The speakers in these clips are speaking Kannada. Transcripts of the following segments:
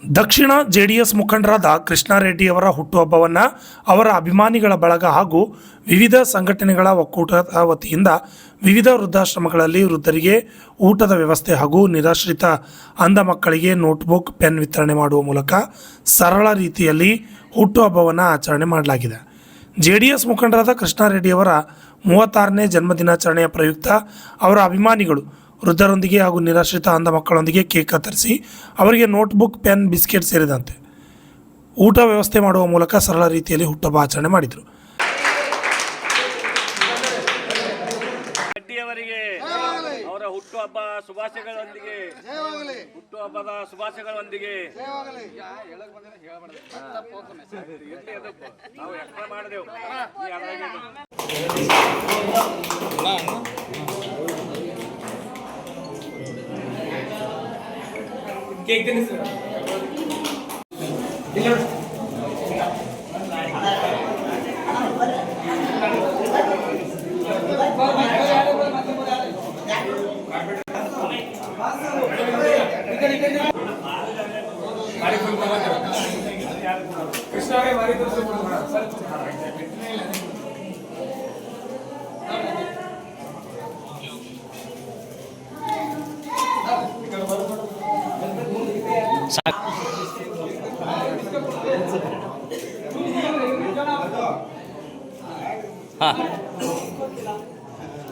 ದಕ್ಷಿಣ ಜೆಡಿಎಸ್ ಮುಖಂಡರಾದ ಕೃಷ್ಣಾರೆಡ್ಡಿಯವರ ಹುಟ್ಟುಹಬ್ಬವನ್ನು ಅವರ ಅಭಿಮಾನಿಗಳ ಬಳಗ ಹಾಗೂ ವಿವಿಧ ಸಂಘಟನೆಗಳ ಒಕ್ಕೂಟದ ವತಿಯಿಂದ ವಿವಿಧ ವೃದ್ಧಾಶ್ರಮಗಳಲ್ಲಿ ವೃದ್ಧರಿಗೆ ಊಟದ ವ್ಯವಸ್ಥೆ ಹಾಗೂ ನಿರಾಶ್ರಿತ ಅಂಧ ಮಕ್ಕಳಿಗೆ ನೋಟ್ಬುಕ್ ಪೆನ್ ವಿತರಣೆ ಮಾಡುವ ಮೂಲಕ ಸರಳ ರೀತಿಯಲ್ಲಿ ಹುಟ್ಟುಹಬ್ಬವನ್ನು ಆಚರಣೆ ಮಾಡಲಾಗಿದೆ. ಜೆಡಿಎಸ್ ಮುಖಂಡರಾದ ಕೃಷ್ಣಾರೆಡ್ಡಿಯವರ 36ನೇ ಜನ್ಮದಿನಾಚರಣೆಯ ಪ್ರಯುಕ್ತ ಅವರ ಅಭಿಮಾನಿಗಳು ವೃದ್ಧರೊಂದಿಗೆ ಹಾಗೂ ನಿರಾಶ್ರಿತ ಅಂಧ ಮಕ್ಕಳೊಂದಿಗೆ ಕೇಕ್ ಕತ್ತರಿಸಿ ಅವರಿಗೆ ನೋಟ್ಬುಕ್, ಪೆನ್, ಬಿಸ್ಕೆಟ್ ಸೇರಿದಂತೆ ಊಟ ವ್ಯವಸ್ಥೆ ಮಾಡುವ ಮೂಲಕ ಸರಳ ರೀತಿಯಲ್ಲಿ ಹುಟ್ಟುಹಬ್ಬ ಆಚರಣೆ ಮಾಡಿದರು. ಅವರ ಹುಟ್ಟುಹಬ್ಬ ಶುಭಾಶಯಗಳೊಂದಿಗೆ ನಾವು ಎಕ್ಸ್ಟ್ರಾ ಮಾಡಿದೆವು. ಕೇಕ್ ತಿನ್ನಿಸಿ ಕೃಷ್ಣಾಗೆ ಮಾರಿ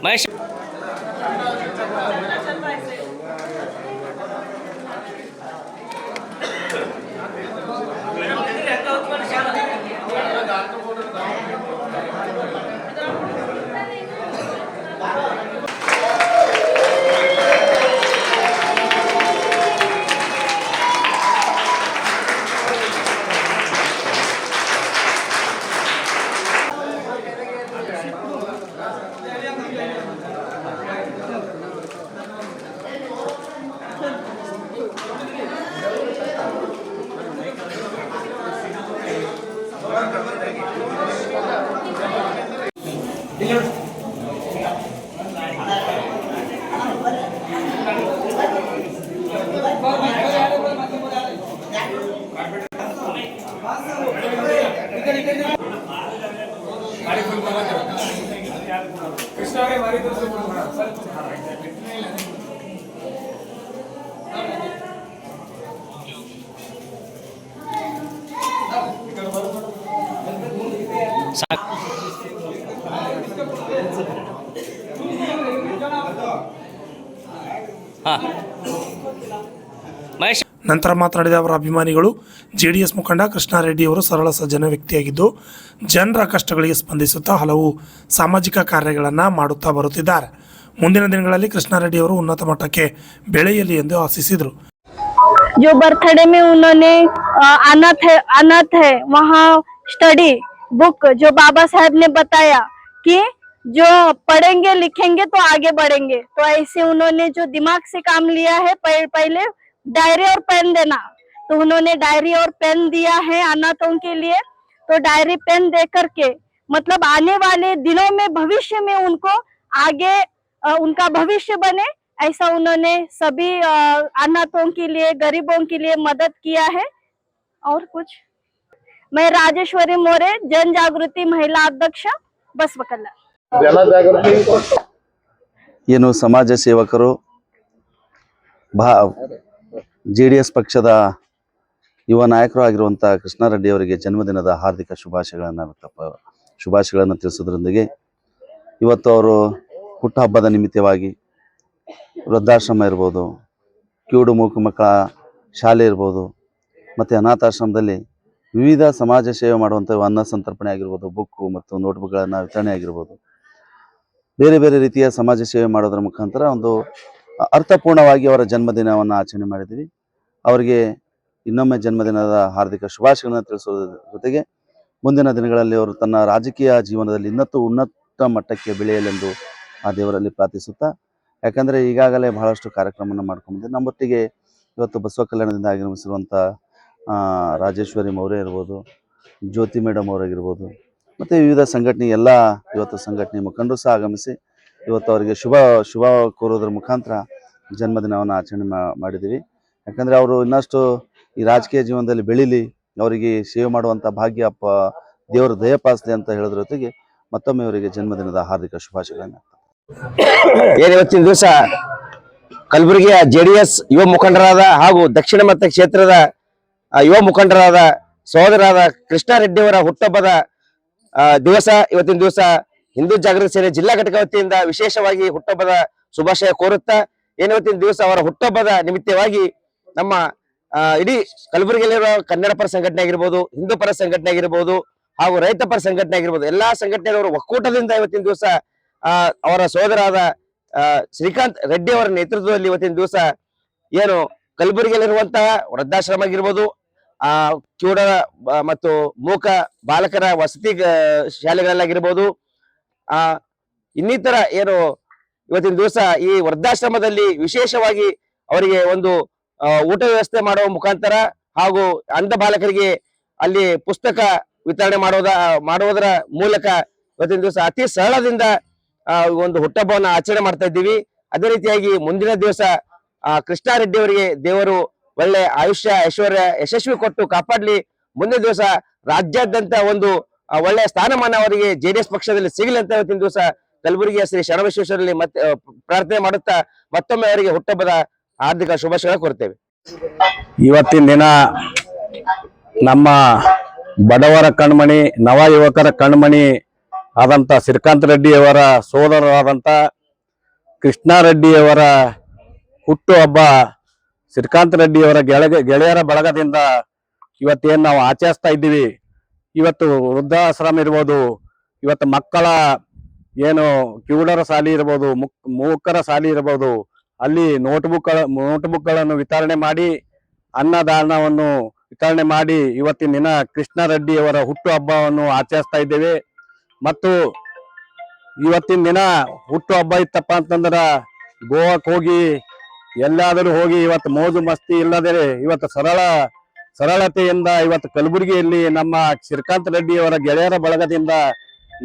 ಮಹೇಶ್ ಕೃಷ್ಣಾಗೆ ಮಾರಿ ಮಹೇಶ್ ನಂತರ ಮಾತನಾಡಿದ ಅವರ ಅಭಿಮಾನಿಗಳು, ಜೆಡಿಎಸ್ ಮುಖಂಡ ಕೃಷ್ಣಾರೆಡ್ಡಿಯವರು ಸರಳ ಸಜ್ಜನ ವ್ಯಕ್ತಿಯಾಗಿದ್ದು ಜನರ ಕಷ್ಟಗಳಿಗೆ ಸ್ಪಂದಿಸುತ್ತಾ ಹಲವು ಸಾಮಾಜಿಕ ಕಾರ್ಯಗಳನ್ನು ಮಾಡುತ್ತಾ ಬರುತ್ತಿದ್ದಾರೆ. ಮುಂದಿನ ದಿನಗಳಲ್ಲಿ ಕೃಷ್ಣಾರೆಡ್ಡಿಯವರು ಉನ್ನತ ಮಟ್ಟಕ್ಕೆ ಬೆಳೆಯಲಿ ಎಂದು ಆಶಿಸಿದರು. जो बर्थडे में उन्होंने अनाथ है वहाँ स्टडी बुक जो बाबा साहब ने बताया कि जो पढ़ेंगे लिखेंगे तो आगे बढ़ेंगे, तो ऐसे उन्होंने जो दिमाग से काम लिया है, पहले डायरी और पेन देना, तो उन्होंने डायरी और पेन दिया है अनाथों के लिए. तो डायरी पेन दे करके मतलब आने वाले दिनों में भविष्य में उनको आगे उनका भविष्य बने, ऐसा उन्होंने सभी अनाथों के लिए, गरीबों के लिए मदद किया है. और कुछ मैं राजेश्वरी मोरे, जन जागृति महिला अध्यक्ष, बसवकल्ला. ಏನು ಸಮಾಜ ಸೇವಕರು JDS ಪಕ್ಷದ ಯುವ ನಾಯಕರು ಆಗಿರುವಂಥ ಕೃಷ್ಣಾರೆಡ್ಡಿ ಅವರಿಗೆ ಜನ್ಮದಿನದ ಹಾರ್ದಿಕ ಶುಭಾಶಯಗಳನ್ನು ತಿಳಿಸೋದ್ರೊಂದಿಗೆ ಇವತ್ತು ಅವರು ಹುಟ್ಟುಹಬ್ಬದ ನಿಮಿತ್ತವಾಗಿ ವೃದ್ಧಾಶ್ರಮ ಇರ್ಬೋದು, ಕಿವುಡು ಮೂಕು ಮಕ್ಕಳ ಶಾಲೆ ಇರ್ಬೋದು, ಮತ್ತು ಅನಾಥಾಶ್ರಮದಲ್ಲಿ ವಿವಿಧ ಸಮಾಜ ಸೇವೆ ಮಾಡುವಂಥ ಅನ್ನ ಸಂತರ್ಪಣೆ ಆಗಿರ್ಬೋದು, ಬುಕ್ಕು ಮತ್ತು ನೋಟ್ಬುಕ್ಗಳನ್ನು ವಿತರಣೆ ಆಗಿರ್ಬೋದು, ಬೇರೆ ಬೇರೆ ರೀತಿಯ ಸಮಾಜ ಸೇವೆ ಮಾಡೋದ್ರ ಮುಖಾಂತರ ಒಂದು ಅರ್ಥಪೂರ್ಣವಾಗಿ ಅವರ ಜನ್ಮದಿನವನ್ನು ಆಚರಣೆ ಮಾಡಿದ್ದೀವಿ. ಅವರಿಗೆ ಇನ್ನೊಮ್ಮೆ ಜನ್ಮದಿನದ ಹಾರ್ದಿಕ ಶುಭಾಶಯಗಳನ್ನು ತಿಳಿಸೋದ್ರ ಜೊತೆಗೆ ಮುಂದಿನ ದಿನಗಳಲ್ಲಿ ಅವರು ತನ್ನ ರಾಜಕೀಯ ಜೀವನದಲ್ಲಿ ಇನ್ನೂ ಉನ್ನತ ಮಟ್ಟಕ್ಕೆ ಬೆಳೆಯಲೆಂದು ಆ ದೇವರಲ್ಲಿ ಪ್ರಾರ್ಥಿಸುತ್ತಾ, ಯಾಕಂದರೆ ಈಗಾಗಲೇ ಬಹಳಷ್ಟು ಕಾರ್ಯಕ್ರಮವನ್ನು ಮಾಡ್ಕೊಂಡಿದ್ದೆ. ನಮ್ಮೊಟ್ಟಿಗೆ ಇವತ್ತು ಬಸವ ಕಲ್ಯಾಣದಿಂದ ಆಗಮಿಸಿರುವಂಥ ರಾಜೇಶ್ವರಿ ಮೌರ್ಯ ಇರ್ಬೋದು, ಜ್ಯೋತಿ ಮೇಡಮ್ ಅವರಾಗಿರ್ಬೋದು, ಮತ್ತು ವಿವಿಧ ಸಂಘಟನೆ ಎಲ್ಲ ಇವತ್ತು ಸಂಘಟನೆ ಮುಖಂಡರು ಸಹ ಆಗಮಿಸಿ ಇವತ್ತು ಅವರಿಗೆ ಶುಭ ಕೋರೋದ್ರ ಮುಖಾಂತರ ಜನ್ಮದಿನವನ್ನು ಆಚರಣೆ ಮಾಡಿದ್ದೀವಿ. ಯಾಕಂದರೆ ಅವರು ಇನ್ನಷ್ಟು ಈ ರಾಜಕೀಯ ಜೀವನದಲ್ಲಿ ಬೆಳೀಲಿ, ಅವರಿಗೆ ಸೇವೆ ಮಾಡುವಂಥ ಭಾಗ್ಯ ದೇವರು ದಯಪಾಲಿಸಲಿ ಅಂತ ಹೇಳೋದ್ರ ಜೊತೆಗೆ ಮತ್ತೊಮ್ಮೆ ಅವರಿಗೆ ಜನ್ಮದಿನದ ಹಾರ್ದಿಕ ಶುಭಾಶಯಗಳನ್ನು. ಇವತ್ತಿನ ದಿವಸ ಕಲಬುರಗಿಯ JDS ಯುವ ಮುಖಂಡರಾದ ಹಾಗೂ ದಕ್ಷಿಣ ಮತ ಕ್ಷೇತ್ರದ ಯುವ ಮುಖಂಡರಾದ ಸಹೋದರಾದ ಕೃಷ್ಣಾರೆಡ್ಡಿ ಅವರ ಹುಟ್ಟುಹಬ್ಬದ ದಿವಸ. ಇವತ್ತಿನ ದಿವಸ ಹಿಂದೂ ಜಾಗೃತಿ ಸೇನೆ ಜಿಲ್ಲಾ ಘಟಕ ವತಿಯಿಂದ ವಿಶೇಷವಾಗಿ ಹುಟ್ಟುಹಬ್ಬದ ಶುಭಾಶಯ ಕೋರುತ್ತಾ, ಇವತ್ತಿನ ದಿವಸ ಅವರ ಹುಟ್ಟುಹಬ್ಬದ ನಿಮಿತ್ತವಾಗಿ ನಮ್ಮ ಇಡೀ ಕಲಬುರಗಿಯಲ್ಲಿರುವ ಕನ್ನಡ ಪರ ಸಂಘಟನೆ ಆಗಿರ್ಬೋದು, ಹಿಂದೂ ಪರ ಸಂಘಟನೆ ಆಗಿರ್ಬೋದು ಹಾಗೂ ರೈತ ಪರ ಸಂಘಟನೆ ಆಗಿರ್ಬೋದು, ಎಲ್ಲಾ ಸಂಘಟನೆಯವರು ಒಕ್ಕೂಟದಿಂದ ಇವತ್ತಿನ ದಿವಸ ಅವರ ಸಹೋದರಾದ ಶ್ರೀಕಾಂತ್ ರೆಡ್ಡಿ ಅವರ ನೇತೃತ್ವದಲ್ಲಿ ಇವತ್ತಿನ ದಿವಸ ಏನು ಕಲಬುರಗಿಯಲ್ಲಿರುವಂತಹ ವೃದ್ಧಾಶ್ರಮ ಆಗಿರ್ಬೋದು, ಕಿವುಡ ಮತ್ತು ಮೂಕ ಬಾಲಕರ ವಸತಿ ಶಾಲೆಗಳಲ್ಲಾಗಿರ್ಬೋದು, ಇನ್ನಿತರ ಏನು ಇವತ್ತಿನ ದಿವಸ ಈ ವೃದ್ಧಾಶ್ರಮದಲ್ಲಿ ವಿಶೇಷವಾಗಿ ಅವರಿಗೆ ಒಂದು ಊಟ ವ್ಯವಸ್ಥೆ ಮಾಡುವ ಮುಖಾಂತರ ಹಾಗೂ ಅಂಧ ಬಾಲಕರಿಗೆ ಅಲ್ಲಿ ಪುಸ್ತಕ ವಿತರಣೆ ಮಾಡುವುದರ ಮೂಲಕ ಇವತ್ತಿನ ದಿವಸ ಅತಿ ಸರಳದಿಂದ ಒಂದು ಹುಟ್ಟಹಬ್ಬವನ್ನು ಆಚರಣೆ ಮಾಡ್ತಾ ಇದ್ದೀವಿ. ಅದೇ ರೀತಿಯಾಗಿ ಮುಂದಿನ ದಿವಸ ಕೃಷ್ಣಾರೆಡ್ಡಿ ಅವರಿಗೆ ದೇವರು ಒಳ್ಳೆ ಆಯುಷ್ಯ ಐಶ್ವರ್ಯ ಯಶಸ್ವಿ ಕೊಟ್ಟು ಕಾಪಾಡ್ಲಿ. ಮುಂದಿನ ದಿವಸ ರಾಜ್ಯಾದ್ಯಂತ ಒಂದು ಒಳ್ಳೆಯ ಸ್ಥಾನಮಾನ ಅವರಿಗೆ JDS ಪಕ್ಷದಲ್ಲಿ ಸಿಗಲಿ ಅಂತ ಇವತ್ತಿನ ದಿವಸ ಕಲಬುರಗಿಯ ಶ್ರೀ ಶರಣಬಸವೇಶ್ವರಲ್ಲಿ ಮತ್ತೆ ಪ್ರಾರ್ಥನೆ ಮಾಡುತ್ತಾ ಮತ್ತೊಮ್ಮೆ ಅವರಿಗೆ ಹುಟ್ಟುಹಬ್ಬದ ಹಾರ್ದಿಕ ಶುಭಾಶಯ ಕೋರ್ತೇವೆ. ಇವತ್ತಿನ ದಿನ ನಮ್ಮ ಬಡವರ ಕಣ್ಮಣಿ, ನವ ಯುವಕರ ಕಣ್ಮಣಿ ಆದಂತ ಶ್ರೀಕಾಂತ್ ರೆಡ್ಡಿ ಅವರ ಸೋದರರಾದಂತ ಕೃಷ್ಣಾರೆಡ್ಡಿಯವರ ಹುಟ್ಟುಹಬ್ಬ ಶ್ರೀಕಾಂತ್ ರೆಡ್ಡಿಯವರ ಗೆಳೆಯರ ಬಳಗದಿಂದ ಇವತ್ತೇನು ನಾವು ಆಚರಿಸ್ತಾ ಇದ್ದೀವಿ. ಇವತ್ತು ವೃದ್ಧಾಶ್ರಮ ಇರ್ಬೋದು, ಇವತ್ತು ಮಕ್ಕಳ ಏನು ಕಿವುಡರ ಶಾಲೆ ಇರ್ಬೋದು, ಮೂಕರ ಶಾಲೆ ಇರ್ಬೋದು, ಅಲ್ಲಿ ನೋಟ್ಬುಕ್ಗಳನ್ನು ವಿತರಣೆ ಮಾಡಿ ಅನ್ನದಾನವನ್ನು ವಿತರಣೆ ಮಾಡಿ ಇವತ್ತಿನ ದಿನ ಕೃಷ್ಣಾರೆಡ್ಡಿಯವರ ಹುಟ್ಟುಹಬ್ಬವನ್ನು ಆಚರಿಸ್ತಾ ಇದ್ದೇವೆ. ಮತ್ತು ಇವತ್ತಿನ ದಿನ ಹುಟ್ಟುಹಬ್ಬ ಇತ್ತಪ್ಪ ಅಂತಂದ್ರ ಗೋವಾಕ್ಕೆ ಹೋಗಿ ಎಲ್ಲಾದರೂ ಹೋಗಿ ಇವತ್ತು ಮೋಜು ಮಸ್ತಿ ಇಲ್ಲದೆ ಇವತ್ತು ಸರಳತೆಯಿಂದ ಇವತ್ತು ಕಲಬುರಗಿಯಲ್ಲಿ ನಮ್ಮ ಶ್ರೀಕಾಂತ್ ರೆಡ್ಡಿಯವರ ಗೆಳೆಯರ ಬಳಗದಿಂದ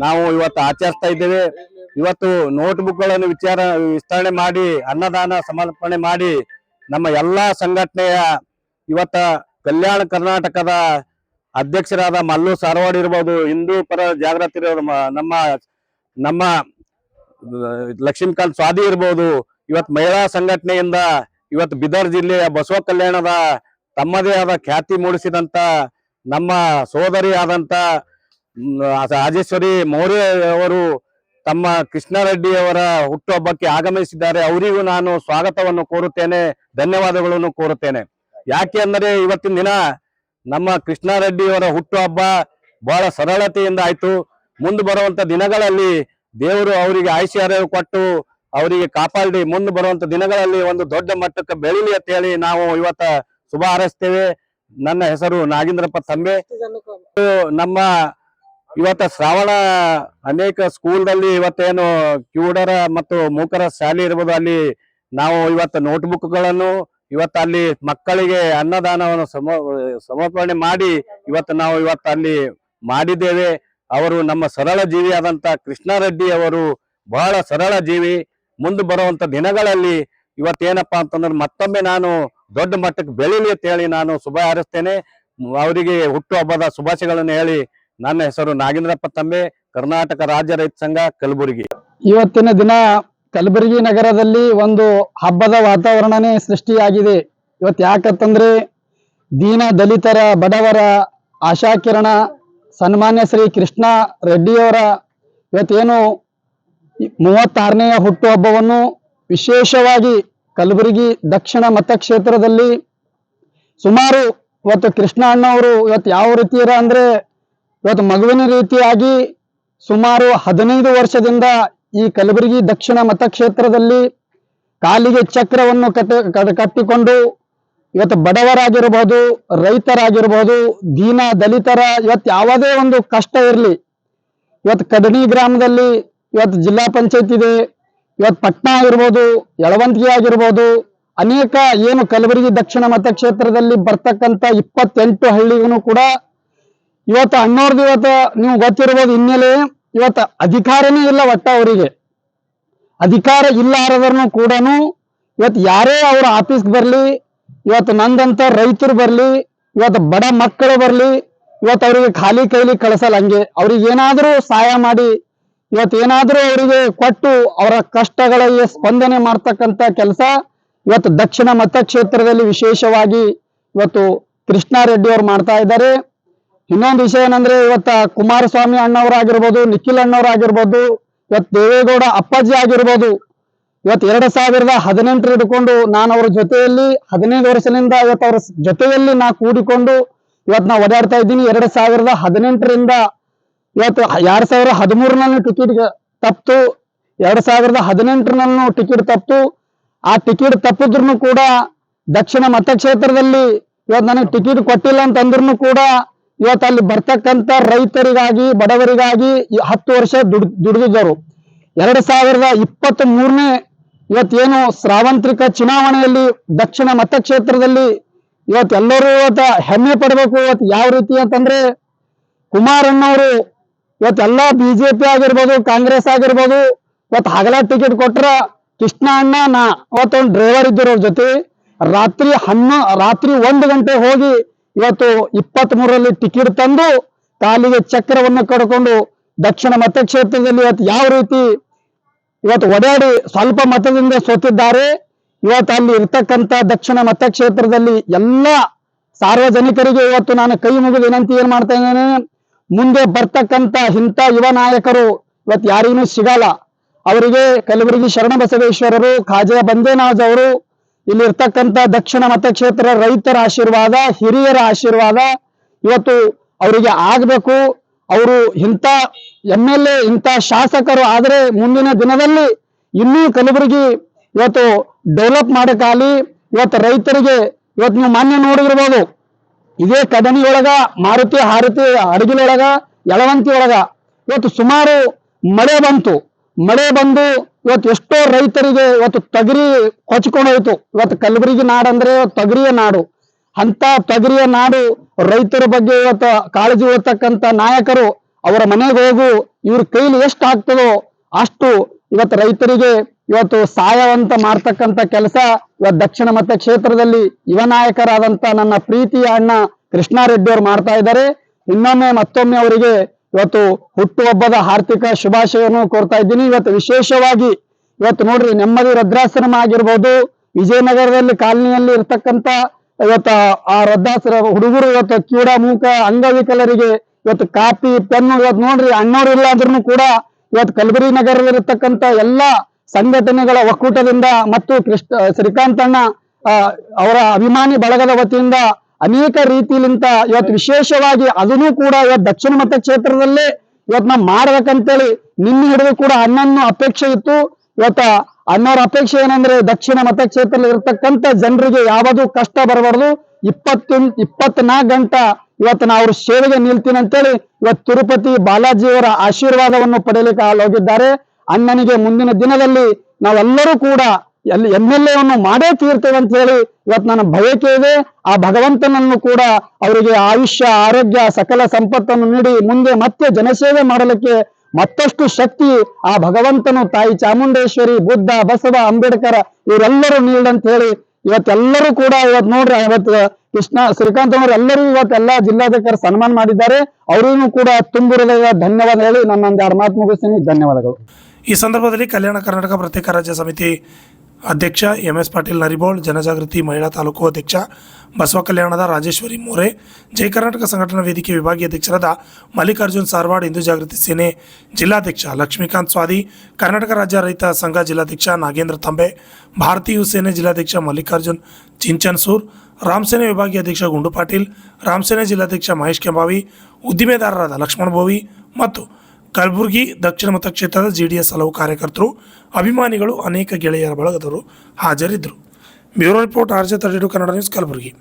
ನಾವು ಇವತ್ತು ಆಚರಿಸ್ತಾ ಇದ್ದೇವೆ. ಇವತ್ತು ನೋಟ್ಬುಕ್ಗಳನ್ನು ವಿಸ್ತರಣೆ ಮಾಡಿ ಅನ್ನದಾನ ಸಮರ್ಪಣೆ ಮಾಡಿ ನಮ್ಮ ಎಲ್ಲಾ ಸಂಘಟನೆಯ ಇವತ್ತ ಕಲ್ಯಾಣ ಕರ್ನಾಟಕದ ಅಧ್ಯಕ್ಷರಾದ ಮಲ್ಲು ಸಾರವಾಡ್ ಇರ್ಬೋದು, ಹಿಂದೂ ಪರ ಜಾಗೃತಿ ಇರೋದು ನಮ್ಮ ಲಕ್ಷ್ಮೀಕಾಂತ್ ಸ್ವಾದಿ ಇರ್ಬೋದು, ಇವತ್ತು ಮಹಿಳಾ ಸಂಘಟನೆಯಿಂದ ಇವತ್ತು ಬೀದರ್ ಜಿಲ್ಲೆಯ ಬಸವ ಕಲ್ಯಾಣದ ತಮ್ಮದೇ ಆದ ಖ್ಯಾತಿ ಮೂಡಿಸಿದಂತ ನಮ್ಮ ಸೋದರಿ ಆದಂತ ರಾಜೇಶ್ವರಿ ಮೌರ್ಯ ಅವರು ತಮ್ಮ ಕೃಷ್ಣಾರೆಡ್ಡಿ ಅವರ ಹುಟ್ಟುಹಬ್ಬಕ್ಕೆ ಆಗಮಿಸಿದ್ದಾರೆ. ಅವರಿಗೂ ನಾನು ಸ್ವಾಗತವನ್ನು ಕೋರುತ್ತೇನೆ, ಧನ್ಯವಾದಗಳನ್ನು ಕೋರುತ್ತೇನೆ. ಯಾಕೆ ಅಂದರೆ ಇವತ್ತಿನ ದಿನ ನಮ್ಮ ಕೃಷ್ಣಾರೆಡ್ಡಿಯವರ ಹುಟ್ಟುಹಬ್ಬ ಬಹಳ ಸರಳತೆಯಿಂದ ಆಯ್ತು. ಮುಂದೆ ಬರುವಂತ ದಿನಗಳಲ್ಲಿ ದೇವರು ಅವರಿಗೆ ಆಯುಷ್ಯ ಕೊಟ್ಟು ಅವರಿಗೆ ಕಾಪಾಡಿ ಮುಂದೆ ಬರುವಂತ ದಿನಗಳಲ್ಲಿ ಒಂದು ದೊಡ್ಡ ಮಟ್ಟಕ್ಕೆ ಬೆಳೀಲಿ ಅಂತ ಹೇಳಿ ನಾವು ಇವತ್ತ ಶುಭ ಹಾರೈಸ್ತೇವೆ. ನನ್ನ ಹೆಸರು ನಾಗೇಂದ್ರಪ್ಪ ತಂಬೆ. ನಮ್ಮ ಇವತ್ತ ಶ್ರಾವಣ ಅನೇಕ ಸ್ಕೂಲ್ದಲ್ಲಿ ಇವತ್ತೇನು ಕಿವುಡರ ಮತ್ತು ಮೂಕರ ಶಾಲೆ ಇರ್ಬೋದು, ಅಲ್ಲಿ ನಾವು ಇವತ್ತು ನೋಟ್ಬುಕ್ಗಳನ್ನು ಇವತ್ತು ಅಲ್ಲಿ ಮಕ್ಕಳಿಗೆ ಅನ್ನದಾನವನ್ನು ಸಮರ್ಪಣೆ ಮಾಡಿ ನಾವು ಇವತ್ತು ಅಲ್ಲಿ ಮಾಡಿದ್ದೇವೆ. ಅವರು ನಮ್ಮ ಸರಳ ಜೀವಿಯಾದಂತ ಕೃಷ್ಣಾರೆಡ್ಡಿ ಅವರು ಬಹಳ ಸರಳ ಜೀವಿ. ಮುಂದೆ ಬರುವಂತ ದಿನಗಳಲ್ಲಿ ಇವತ್ತೇನಪ್ಪಾ ಅಂತಂದ್ರೆ ಮತ್ತೊಮ್ಮೆ ನಾನು ದೊಡ್ಡ ಮಟ್ಟಕ್ಕೆ ಬೆಳೀಲಿ ಅಂತ ಹೇಳಿ ನಾನು ಶುಭ ಹಾರೈಸ್ತೇನೆ. ಅವರಿಗೆ ಹುಟ್ಟುಹಬ್ಬದ ಶುಭಾಶಯಗಳನ್ನು ಹೇಳಿ ನನ್ನ ಹೆಸರು ನಾಗೇಂದ್ರಪ್ಪ ತಂಬೆ, ಕರ್ನಾಟಕ ರಾಜ್ಯ ರೈತ ಸಂಘ ಕಲಬುರಗಿ. ಇವತ್ತಿನ ದಿನ ಕಲಬುರಗಿ ನಗರದಲ್ಲಿ ಒಂದು ಹಬ್ಬದ ವಾತಾವರಣನೇ ಸೃಷ್ಟಿಯಾಗಿದೆ. ಇವತ್ತು ಯಾಕಂತಂದ್ರೆ ದೀನ ದಲಿತರ ಬಡವರ ಆಶಾಕಿರಣ ಸನ್ಮಾನ್ಯ ಶ್ರೀ ಕೃಷ್ಣ ರೆಡ್ಡಿಯವರ ಇವತ್ತೇನು 36ನೇ ಹುಟ್ಟುಹಬ್ಬವನ್ನು ವಿಶೇಷವಾಗಿ ಕಲಬುರಗಿ ದಕ್ಷಿಣ ಮತಕ್ಷೇತ್ರದಲ್ಲಿ ಸುಮಾರು ಇವತ್ತು ಕೃಷ್ಣ ಅಣ್ಣವರು ಇವತ್ತು ಯಾವ ರೀತಿ ಅಂದ್ರೆ ಇವತ್ತು ಮಗುವಿನ ರೀತಿಯಾಗಿ ಸುಮಾರು 15 ವರ್ಷದಿಂದ ಈ ಕಲಬುರಗಿ ದಕ್ಷಿಣ ಮತಕ್ಷೇತ್ರದಲ್ಲಿ ಕಾಲಿಗೆ ಚಕ್ರವನ್ನು ಕಟ್ಟಿಕೊಂಡು ಇವತ್ತು ಬಡವರಾಗಿರಬಹುದು, ರೈತರಾಗಿರಬಹುದು, ದೀನ ದಲಿತರ ಇವತ್ತು ಯಾವುದೇ ಒಂದು ಕಷ್ಟ ಇರಲಿ, ಇವತ್ತು ಕಡಣಿ ಗ್ರಾಮದಲ್ಲಿ ಇವತ್ತು ಜಿಲ್ಲಾ ಪಂಚಾಯತ್ ಇದೆ, ಇವತ್ತು ಪಟ್ನಾ ಆಗಿರ್ಬೋದು, ಯಳವಂತಿಗೆ ಆಗಿರ್ಬೋದು, ಅನೇಕ ಏನು ಕಲಬುರಗಿ ದಕ್ಷಿಣ ಮತಕ್ಷೇತ್ರದಲ್ಲಿ ಬರ್ತಕ್ಕಂಥ 28 ಹಳ್ಳಿಗೂ ಕೂಡ ಇವತ್ತು ಅಣ್ಣವ್ರದ್ದು ಇವತ್ತು ನೀವು ಗೊತ್ತಿರ್ಬೋದು ಹಿನ್ನೆಲೆ ಇವತ್ತು ಅಧಿಕಾರನೇ ಇಲ್ಲ. ಒಟ್ಟ ಅವರಿಗೆ ಅಧಿಕಾರ ಇಲ್ಲಾರದನ್ನು ಕೂಡ ಇವತ್ತು ಯಾರೇ ಅವ್ರ ಆಫೀಸ್ಗೆ ಬರಲಿ ಇವತ್ತು ನಂದಂತ ರೈತರು ಬರ್ಲಿ, ಇವತ್ತು ಬಡ ಮಕ್ಕಳು ಬರ್ಲಿ, ಇವತ್ತು ಅವರಿಗೆ ಖಾಲಿ ಕೈಲಿ ಕಳಿಸಲ್ಲ. ಹಂಗೆ ಅವ್ರಿಗೆ ಏನಾದ್ರೂ ಸಹಾಯ ಮಾಡಿ, ಇವತ್ತು ಏನಾದ್ರೂ ಅವರಿಗೆ ಕೊಟ್ಟು ಅವರ ಕಷ್ಟಗಳಿಗೆ ಸ್ಪಂದನೆ ಮಾಡ್ತಕ್ಕಂತ ಕೆಲಸ ಇವತ್ತು ದಕ್ಷಿಣ ಮತಕ್ಷೇತ್ರದಲ್ಲಿ ವಿಶೇಷವಾಗಿ ಇವತ್ತು ಕೃಷ್ಣಾರೆಡ್ಡಿ ಅವರು ಮಾಡ್ತಾ ಇದ್ದಾರೆ. ಇನ್ನೊಂದು ವಿಷಯ ಏನಂದ್ರೆ, ಇವತ್ತ ಕುಮಾರಸ್ವಾಮಿ ಅಣ್ಣವರಾಗಿರ್ಬೋದು, ನಿಖಿಲ್ ಅಣ್ಣವರಾಗಿರ್ಬೋದು, ಇವತ್ತು ದೇವೇಗೌಡ ಅಪ್ಪಾಜಿ ಆಗಿರ್ಬೋದು, ಇವತ್ತು 2018 ಹಿಡ್ಕೊಂಡು ನಾನು ಅವ್ರ ಜೊತೆಯಲ್ಲಿ 15 ವರ್ಷದಿಂದ ಇವತ್ತು ಅವ್ರ ಜೊತೆಯಲ್ಲಿ ನಾ ಕೂಡಿಕೊಂಡು ಇವತ್ತು ನಾ ಓಡಾಡ್ತಾ ಇದ್ದೀನಿ. 2018ರಿಂದ ಇವತ್ತು 2013 ಟಿಕೆಟ್ ತಪ್ಪಿತು, 2018 ಟಿಕೆಟ್ ತಪ್ಪಿತು. ಆ ಟಿಕೆಟ್ ತಪ್ಪಿದ್ರು ಕೂಡ ದಕ್ಷಿಣ ಮತಕ್ಷೇತ್ರದಲ್ಲಿ ಇವತ್ತು ನನಗೆ ಟಿಕೆಟ್ ಕೊಟ್ಟಿಲ್ಲ ಅಂತಂದ್ರೂ ಕೂಡ ಇವತ್ತು ಅಲ್ಲಿ ಬರ್ತಕ್ಕಂಥ ರೈತರಿಗಾಗಿ, ಬಡವರಿಗಾಗಿ 10 ವರ್ಷ ದುಡಿದಿದ್ದರು. 2023 ಇವತ್ತೇನು ಸಾರ್ವತ್ರಿಕ ಚುನಾವಣೆಯಲ್ಲಿ ದಕ್ಷಿಣ ಮತಕ್ಷೇತ್ರದಲ್ಲಿ ಇವತ್ತು ಎಲ್ಲರೂ ಇವತ್ತು ಹೆಮ್ಮೆ ಪಡಬೇಕು. ಇವತ್ತು ಯಾವ ರೀತಿ ಅಂತಂದ್ರೆ, ಕುಮಾರಣ್ಣವರು ಇವತ್ತೆಲ್ಲ ಬಿಜೆಪಿ ಆಗಿರ್ಬೋದು, ಕಾಂಗ್ರೆಸ್ ಆಗಿರ್ಬೋದು, ಇವತ್ತು ಹಗಲ ಟಿಕೆಟ್ ಕೊಟ್ರ ಕೃಷ್ಣ ಅಣ್ಣ ನಾ ಇವತ್ತೊಂದು ಡ್ರೈವರ್ ಇದ್ದರು ಅವ್ರ ಜೊತೆ ರಾತ್ರಿ 1 ಗಂಟೆ ಹೋಗಿ ಇವತ್ತು 23ರಲ್ಲಿ ಟಿಕೆಟ್ ತಂದು ಕಾಲಿಗೆ ಚಕ್ರವನ್ನು ಕಡ್ಕೊಂಡು ದಕ್ಷಿಣ ಮತಕ್ಷೇತ್ರದಲ್ಲಿ ಇವತ್ತು ಯಾವ ರೀತಿ ಇವತ್ತು ಓಡಾಡಿ ಸ್ವಲ್ಪ ಮತದಿಂದ ಸೋತಿದ್ದಾರೆ. ಇವತ್ತು ಅಲ್ಲಿ ಇರ್ತಕ್ಕಂಥ ದಕ್ಷಿಣ ಮತಕ್ಷೇತ್ರದಲ್ಲಿ ಎಲ್ಲ ಸಾರ್ವಜನಿಕರಿಗೆ ಇವತ್ತು ನಾನು ಕೈ ಮುಗಿದು ವಿನಂತಿ ಏನ್ ಮಾಡ್ತಾ ಇದ್ದೇನೆ, ಮುಂದೆ ಬರ್ತಕ್ಕಂಥ ಇಂಥ ಯುವ ನಾಯಕರು ಇವತ್ತು ಯಾರಿಗೂ ಸಿಗಲ್ಲ. ಅವರಿಗೆ ಕಲಬುರಗಿ ಶರಣಬಸವೇಶ್ವರರು, ಖಾಜಾ ಬಂದೇನಾಜ್ ಅವರು, ಇಲ್ಲಿ ಇರ್ತಕ್ಕಂಥ ದಕ್ಷಿಣ ಮತಕ್ಷೇತ್ರ ರೈತರ ಆಶೀರ್ವಾದ, ಹಿರಿಯರ ಆಶೀರ್ವಾದ ಇವತ್ತು ಅವರಿಗೆ ಆಗ್ಬೇಕು. ಅವರು ಇಂಥ MLA, ಇಂಥ ಶಾಸಕರು ಆದ್ರೆ ಮುಂದಿನ ದಿನದಲ್ಲಿ ಇನ್ನೂ ಕಲಬುರಗಿ ಇವತ್ತು ಡೆವಲಪ್ ಮಾಡಕ್ಕಾಗಲಿ. ಇವತ್ತು ರೈತರಿಗೆ ಇವತ್ತು ನೀವು ಮಾನ್ಯ ನೋಡಿರ್ಬೋದು, ಇದೇ ಕದನಿ ಒಳಗ, ಮಾರುತಿ ಹಾರುತಿ ಅಡಗಿಲೊಳಗ, ಯಳವಂತಿ ಒಳಗ ಇವತ್ತು ಸುಮಾರು ಮಳೆ ಬಂದು ಇವತ್ತು ಎಷ್ಟೋ ರೈತರಿಗೆ ಇವತ್ತು ತೊಗರಿ ಕೊಚ್ಕೊಂಡು ಹೋಯ್ತು. ಇವತ್ತು ಕಲಬುರಗಿ ನಾಡಂದ್ರೆ ತೊಗರಿಯ ನಾಡು. ಅಂತ ತೊಗರಿಯ ನಾಡು ರೈತರ ಬಗ್ಗೆ ಇವತ್ತು ಕಾಳಜಿ ವಹಿಸ್ತಕ್ಕಂಥ ನಾಯಕರು ಅವರ ಮನೆಗೆ ಹೋಗು, ಇವ್ರ ಕೈಲಿ ಎಷ್ಟು ಆಗ್ತದೋ ಅಷ್ಟು ಇವತ್ತು ರೈತರಿಗೆ ಇವತ್ತು ಸಹಾಯವಂತ ಮಾಡ್ತಕ್ಕಂಥ ಕೆಲಸ ಇವತ್ತು ದಕ್ಷಿಣ ಮತಕ್ಷೇತ್ರದಲ್ಲಿ ಯುವ ನಾಯಕರಾದಂತ ನನ್ನ ಪ್ರೀತಿಯ ಅಣ್ಣ ಕೃಷ್ಣಾರೆಡ್ಡಿ ಅವರು ಮಾಡ್ತಾ ಇದ್ದಾರೆ. ಮತ್ತೊಮ್ಮೆ ಅವರಿಗೆ ಇವತ್ತು ಹುಟ್ಟುಹಬ್ಬದ ಹಾರ್ದಿಕ ಶುಭಾಶಯವನ್ನು ಕೋರ್ತಾ ಇದ್ದೀನಿ. ಇವತ್ತು ವಿಶೇಷವಾಗಿ ಇವತ್ತು ನೋಡ್ರಿ, ನೆಮ್ಮದಿ ವೃದ್ಧಾಶ್ರಮ ಆಗಿರ್ಬೋದು, ವಿಜಯನಗರದಲ್ಲಿ ಕಾಲನಿಯಲ್ಲಿ ಇರ್ತಕ್ಕಂಥ ಇವತ್ತು ಆ ವೃದ್ಧಾಶ್ರಮ ಹುಡುಗರು ಇವತ್ತು ಕಿವುಡ, ಮೂಕ, ಅಂಗವಿಕಲರಿಗೆ ಇವತ್ತು ಕಾಪಿ, ಪೆನ್ನು ಇವತ್ತು ನೋಡ್ರಿ ಅಣ್ಣವ್ರು ಇಲ್ಲ ಅಂದ್ರೂ ಕೂಡ ಇವತ್ತು ಕಲಬುರಗಿ ನಗರದಲ್ಲಿರ್ತಕ್ಕಂಥ ಎಲ್ಲಾ ಸಂಘಟನೆಗಳ ಒಕ್ಕೂಟದಿಂದ ಮತ್ತು ಶ್ರೀಕಾಂತ್ ಅಣ್ಣ ಅವರ ಅಭಿಮಾನಿ ಬಳಗದ ವತಿಯಿಂದ ಅನೇಕ ರೀತಿಯಿಂದ ಇವತ್ತು ವಿಶೇಷವಾಗಿ ಅದನ್ನು ಕೂಡ ಇವತ್ತು ದಕ್ಷಿಣ ಮತಕ್ಷೇತ್ರದಲ್ಲೇ ಇವತ್ತು ನಾವು ಮಾಡ್ಬೇಕಂತೇಳಿ ನಿನ್ನೆ ಹಿಡಿದು ಕೂಡ ಅಣ್ಣನ ಅಪೇಕ್ಷೆ ಇತ್ತು. ಇವತ್ತ ಅಣ್ಣವ್ರ ಅಪೇಕ್ಷೆ ಏನಂದ್ರೆ, ದಕ್ಷಿಣ ಮತಕ್ಷೇತ್ರದಲ್ಲಿ ಇರ್ತಕ್ಕಂಥ ಜನರಿಗೆ ಯಾವುದು ಕಷ್ಟ ಬರಬಾರ್ದು, 24 ಗಂಟೆ ಇವತ್ತು ನಾವು ಅವ್ರ ಸೇವೆಗೆ ನಿಲ್ತೀನಿ ಅಂತೇಳಿ ಇವತ್ತು ತಿರುಪತಿ ಬಾಲಾಜಿಯವರ ಆಶೀರ್ವಾದವನ್ನು ಪಡೆಯಲಿಕ್ಕೆ ಹೋಗಿದ್ದಾರೆ. ಅಣ್ಣನಿಗೆ ಮುಂದಿನ ದಿನದಲ್ಲಿ ನಾವೆಲ್ಲರೂ ಕೂಡ MLA ಮಾಡೇ ತೀರ್ತೇವೆ ಅಂತ ಹೇಳಿ ಇವತ್ತು ನನ್ನ ಬಯಕೆ ಇದೆ. ಆ ಭಗವಂತನನ್ನು ಕೂಡ ಅವರಿಗೆ ಆಯುಷ್ಯ, ಆರೋಗ್ಯ, ಸಕಲ ಸಂಪತ್ತನ್ನು ನೀಡಿ ಮುಂದೆ ಮತ್ತೆ ಜನಸೇವೆ ಮಾಡಲಿಕ್ಕೆ ಮತ್ತಷ್ಟು ಶಕ್ತಿ ಆ ಭಗವಂತನು, ತಾಯಿ ಚಾಮುಂಡೇಶ್ವರಿ, ಬುದ್ಧ, ಬಸವ, ಅಂಬೇಡ್ಕರ್ ಇವರೆಲ್ಲರೂ ನೀಡಂತ ಹೇಳಿ ಇವತ್ತೆಲ್ಲರೂ ಕೂಡ ಇವತ್ತು ನೋಡ್ರಿ, ಇವತ್ತು ಶ್ರೀಕಾಂತ್ ಅವರು ಎಲ್ಲರೂ ಇವತ್ತೆಲ್ಲ ಜಿಲ್ಲಾಧಿಕಾರಿ ಸನ್ಮಾನ ಮಾಡಿದ್ದಾರೆ. ಅವರಿಗೂ ಕೂಡ ತುಂಬು ಹೃದಯ ಧನ್ಯವಾದ ಹೇಳಿ ನನ್ನೊಂದು 2 ಮಾತು ಮುಗಿಸ್ತೀನಿ. ಧನ್ಯವಾದಗಳು. ಈ ಸಂದರ್ಭದಲ್ಲಿ ಕಲ್ಯಾಣ ಕರ್ನಾಟಕ ಪ್ರತ್ಯೇಕ ರಾಜ್ಯ ಸಮಿತಿ ಅಧ್ಯಕ್ಷ MS ಪಾಟೀಲ್ ನರಿಬೋಳ್, ಜನಜಾಗೃತಿ ಮಹಿಳಾ ತಾಲೂಕು ಅಧ್ಯಕ್ಷ ಬಸವ ಕಲ್ಯಾಣದ ರಾಜೇಶ್ವರಿ ಮೋರೆ, ಜಯ ಕರ್ನಾಟಕ ಸಂಘಟನಾ ವೇದಿಕೆ ವಿಭಾಗೀಯ ಅಧ್ಯಕ್ಷರಾದ ಮಲ್ಲಿಕಾರ್ಜುನ್ ಸಾರವಾಡ್, ಹಿಂದೂ ಜಾಗೃತಿ ಸೇನೆ ಜಿಲ್ಲಾಧ್ಯಕ್ಷ ಲಕ್ಷ್ಮೀಕಾಂತ್ ಸ್ವಾದಿ, ಕರ್ನಾಟಕ ರಾಜ್ಯ ರೈತ ಸಂಘ ಜಿಲ್ಲಾಧ್ಯಕ್ಷ ನಾಗೇಂದ್ರ ತಂಬೆ, ಭಾರತೀಯ ಯುವ ಸೇನೆ ಜಿಲ್ಲಾಧ್ಯಕ್ಷ ಮಲ್ಲಿಕಾರ್ಜುನ್ ಚಿಂಚನ್ಸೂರ್, ರಾಮಸೇನೆ ವಿಭಾಗೀಯ ಅಧ್ಯಕ್ಷ ಗುಂಡು ಪಾಟೀಲ್, ರಾಮಸೇನೆ ಜಿಲ್ಲಾಧ್ಯಕ್ಷ ಮಹೇಶ್ ಕೆಂಬಾವಿ, ಉದ್ದಿಮೆದಾರರಾದ ಲಕ್ಷ್ಮಣ ಬೋವಿ ಮತ್ತು ಕಲಬುರಗಿ ದಕ್ಷಿಣ ಮತಕ್ಷೇತ್ರದ JDS ಹಲವು ಕಾರ್ಯಕರ್ತರು, ಅಭಿಮಾನಿಗಳು, ಅನೇಕ ಗೆಳೆಯರ ಬಳಗದವರು ಹಾಜರಿದ್ದರು. Bureau report RJ32 Kannada news, Kalaburagi.